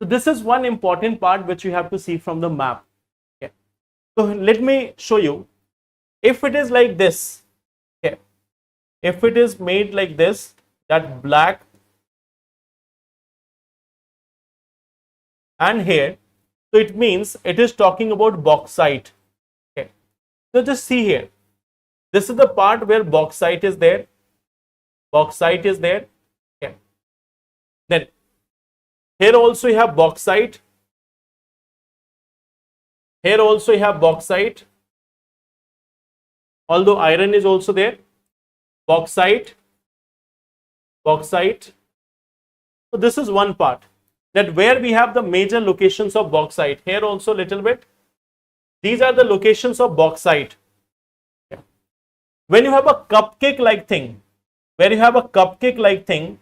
So this is one important part which you have to see from the map. Okay. So let me show you. If it is like this, okay, if it is made like this, that black and here, so it means it is talking about bauxite. Okay. So just see here. This is the part where bauxite is there. Bauxite is there. Okay. Then here also you have bauxite. Here also you have bauxite. Although iron is also there. Bauxite. Bauxite. So this is one part. That where we have the major locations of bauxite. Here also little bit. These are the locations of bauxite. Okay. When you have a cupcake like thing, where you have a cupcake like thing,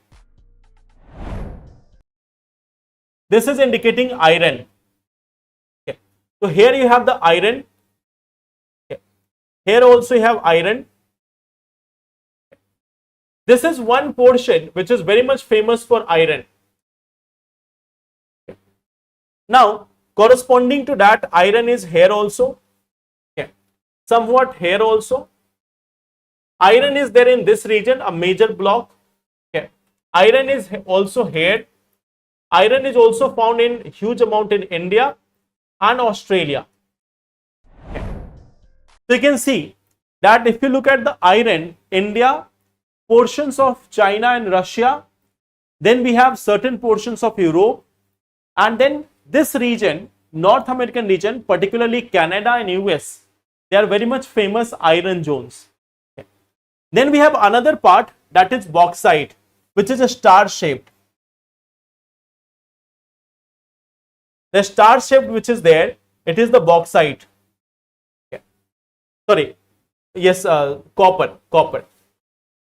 this is indicating iron. Okay. So here you have the iron. Okay. Here also you have iron. Okay. This is one portion which is very much famous for iron. Okay. Now, corresponding to that, iron is here also. Okay. Somewhat here also. Iron is there in this region, a major block. Okay. Iron is also here. Iron is also found in huge amount in India and Australia. Okay. So you can see that if you look at the iron, India, portions of China and Russia, then we have certain portions of Europe, and then this region, North American region, particularly Canada and US, they are very much famous iron zones. Okay. Then we have another part, that is bauxite, which is a star shaped. The star shaped which is there, it is the bauxite. Okay. Sorry, yes, copper.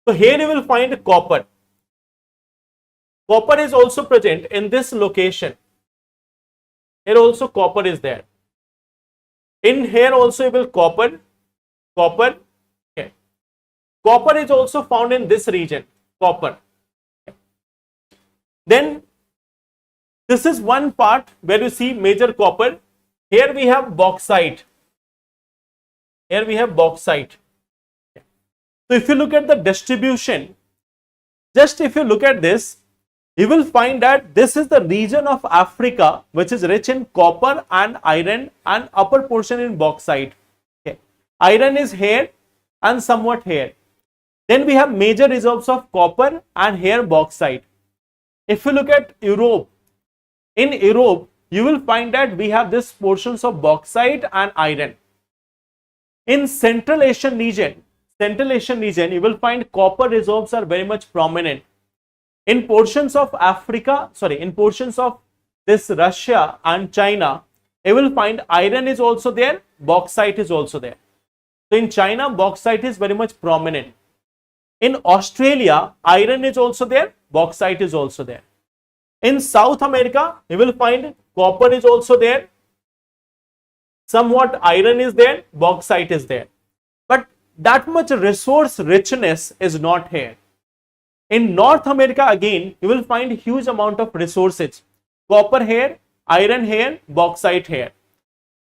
So here you will find copper. Copper is also present in this location. Here also copper is there. In here also you will copper. Okay. Copper is also found in this region. Copper. Okay. Then this is one part where you see major copper. Here we have bauxite. Here we have bauxite. Okay. So if you look at the distribution, just if you look at this, you will find that this is the region of Africa which is rich in copper and iron and upper portion in bauxite. Okay. Iron is here and somewhat here. Then we have major reserves of copper and here bauxite. If you look at Europe, in Europe you will find that we have this portions of bauxite and iron. In Central Asian region, you will find copper reserves are very much prominent. In portions of Africa, in portions of this Russia and China, you will find iron is also there, bauxite is also there. So in China, bauxite is very much prominent. In Australia, iron is also there, bauxite is also there. In South America, you will find copper is also there, somewhat iron is there, bauxite is there. But that much resource richness is not here. In North America again, you will find huge amount of resources. Copper here, iron here, bauxite here.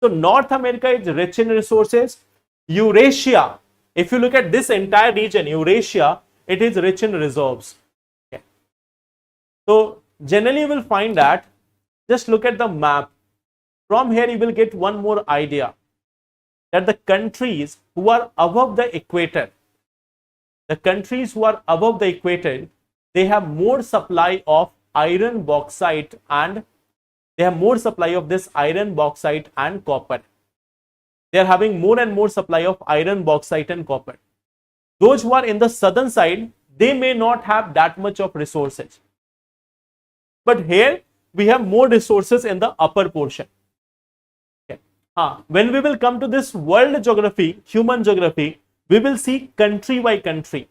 So North America is rich in resources. Eurasia, if you look at this entire region, Eurasia, it is rich in reserves. Okay. So generally you will find that, just look at the map. From here you will get one more idea, that the countries who are above the equator, they have more supply of iron, bauxite, and they have more supply of this iron, bauxite and copper. They are having more and more supply of iron, bauxite and copper. Those who are in the southern side, they may not have that much of resources. But here we have more resources in the upper portion. Okay. When we will come to this world geography, human geography, we will see country by country.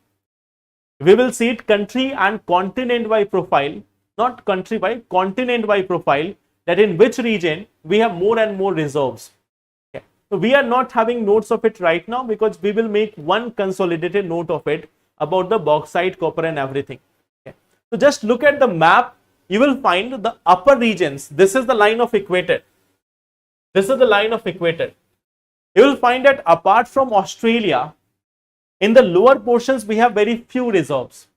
We will see it country and continent by profile, not country by, continent by profile, that in which region we have more and more reserves. Okay. So we are not having notes of it right now, because we will make one consolidated note of it about the bauxite, copper and everything. Okay. So just look at the map you will find the upper regions. This is the line of equator. This is the line of equator. You will find that apart from Australia, in the lower portions we have very few reserves.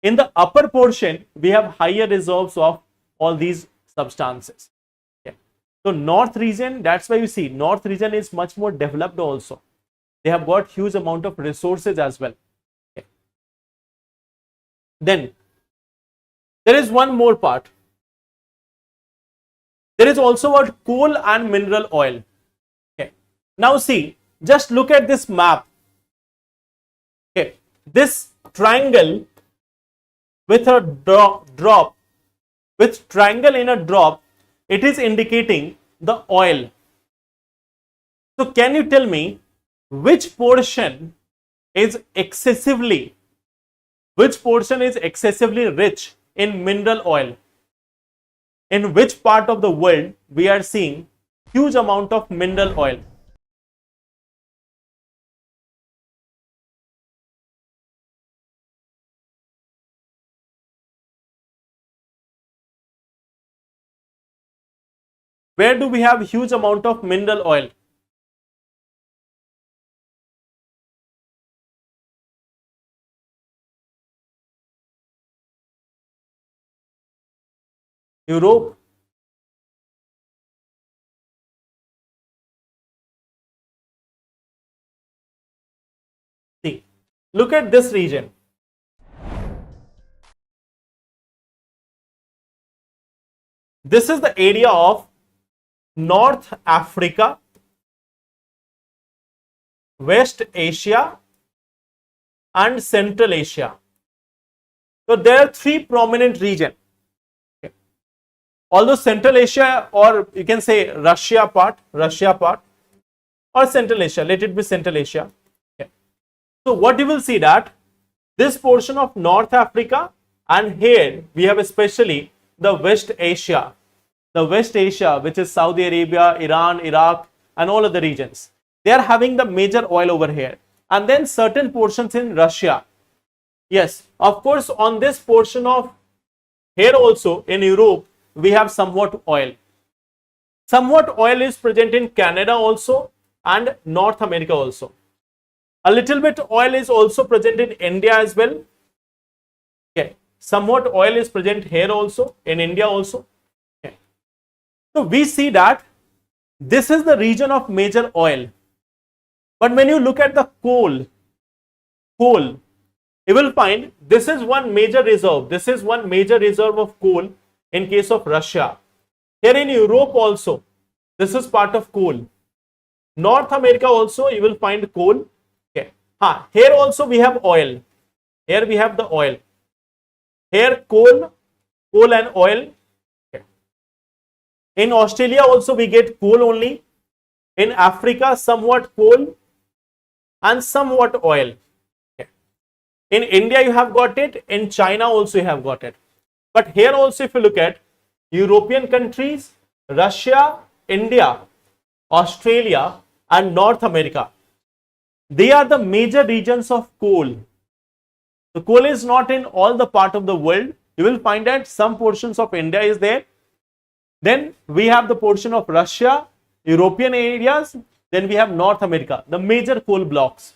In the upper portion, we have higher reserves of all these substances. Okay. So north region, that's why you see north region is much more developed also. They have got huge amount of resources as well. Okay. Then there is one more part. There is also what coal and mineral oil. Okay. Now see, just look at this map. Okay. This triangle with a drop, with triangle in a drop, it is indicating the oil. So can you tell me which portion is excessively rich in mineral oil? In which part of the world we are seeing huge amount of mineral oil? Where do we have huge amount of mineral oil? Europe. See, look at this region. This is the area of North Africa, West Asia, and Central Asia. So there are three prominent regions. Okay. Although Central Asia, or you can say Russia part, or Central Asia, let it be Central Asia. Okay. So what you will see that this portion of North Africa, and here we have especially the West Asia. The West Asia, which is Saudi Arabia, Iran, Iraq, and all other regions. They are having the major oil over here. And then certain portions in Russia. Yes, of course, on this portion of here also in Europe, we have somewhat oil. Somewhat oil is present in Canada also and North America also. A little bit oil is also present in India as well. Okay, somewhat oil is present here also in India also. Okay. So we see that this is the region of major oil. But when you look at the coal, you will find this is one major reserve. This is one major reserve of coal in case of Russia. Here in Europe also, this is part of coal. North America also, you will find coal. Okay. Here also we have oil. Here we have the oil. Here coal and oil. Okay. In Australia also we get coal only. In Africa, somewhat coal and somewhat oil. Okay. In India you have got it. In China also you have got it. But here also if you look at European countries, Russia, India, Australia and North America, they are the major regions of coal. The coal is not in all the part of the world. You will find that some portions of India is there. Then we have the portion of Russia, European areas. Then we have North America, the major coal blocks.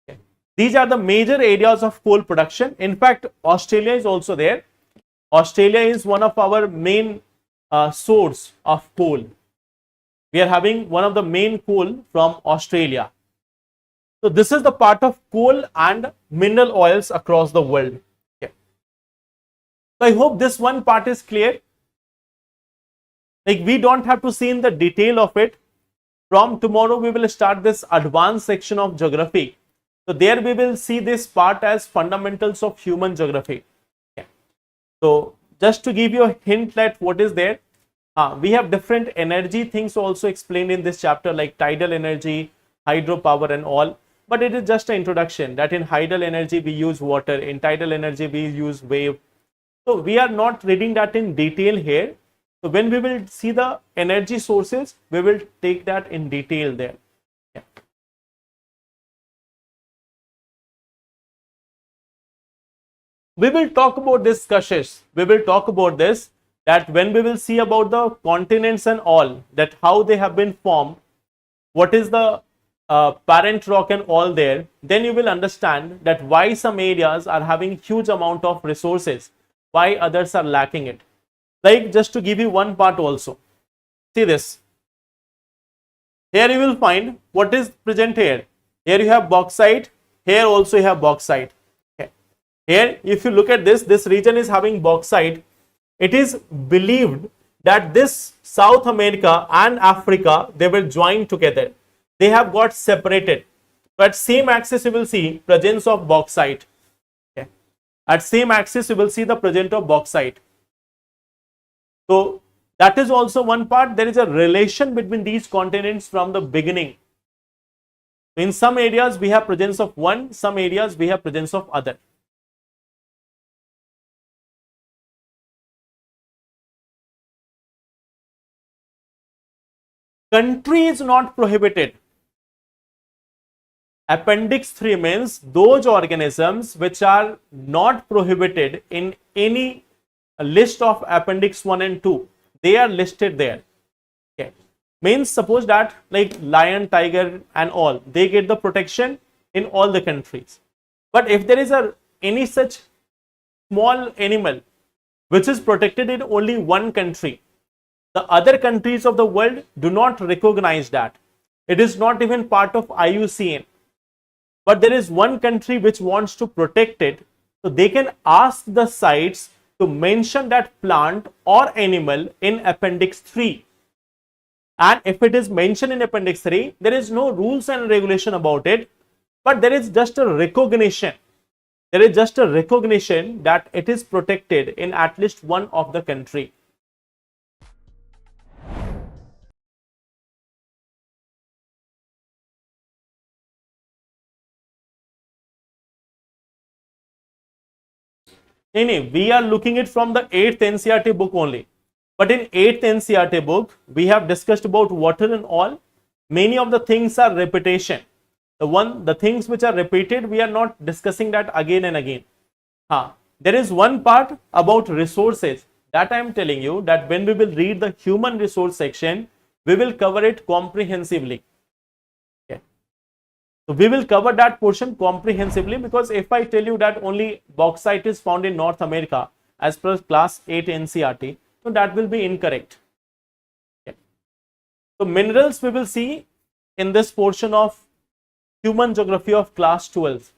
Okay. These are the major areas of coal production. In fact, Australia is also there. Australia is one of our main source of coal. We are having one of the main coal from Australia. So this is the part of coal and mineral oils across the world. Okay. So I hope this one part is clear. Like we don't have to see in the detail of it. From tomorrow we will start this advanced section of geography. So there we will see this part as fundamentals of human geography. Okay. So just to give you a hint that what is there, we have different energy things also explained in this chapter, like tidal energy, hydropower and all. But it is just an introduction that in tidal energy we use water, in tidal energy we use wave. So we are not reading that in detail here. So when we will see the energy sources, we will take that in detail there. Yeah. We will talk about this, Kashish. We will talk about this, that when we will see about the continents and all, that how they have been formed, what is the parent rock and all there, then you will understand that why some areas are having huge amount of resources, why others are lacking it. Like, just to give you one part also, see this. Here you will find what is present here. Here you have bauxite, here also you have bauxite. Okay. Here, if you look at this region is having bauxite. It is believed that this South America and Africa, they will join together. They have got separated. But same axis you will see presence of bauxite. Okay. At same axis you will see the presence of bauxite. So that is also one part. There is a relation between these continents from the beginning. In some areas we have presence of one, some areas we have presence of other. Country is not prohibited. Appendix 3 means those organisms which are not prohibited in any list of appendix 1 and 2. They are listed there. Okay. Means suppose that like lion, tiger and all, they get the protection in all the countries. But if there is any such small animal which is protected in only one country, the other countries of the world do not recognize that. It is not even part of IUCN. But there is one country which wants to protect it, so they can ask the sites to mention that plant or animal in Appendix 3. And if it is mentioned in Appendix 3, there is no rules and regulation about it, but there is just a recognition. There is just a recognition that it is protected in at least one of the country. We are looking it from the 8th NCERT book only. But in 8th NCERT book, we have discussed about water and all. Many of the things are repetition. The things which are repeated, we are not discussing that again and again. There is one part about resources that I am telling you, that when we will read the human resource section, we will cover it comprehensively. So we will cover that portion comprehensively, because if I tell you that only bauxite is found in North America as per class 8 NCERT, so that will be incorrect. Okay. So minerals we will see in this portion of human geography of class 12.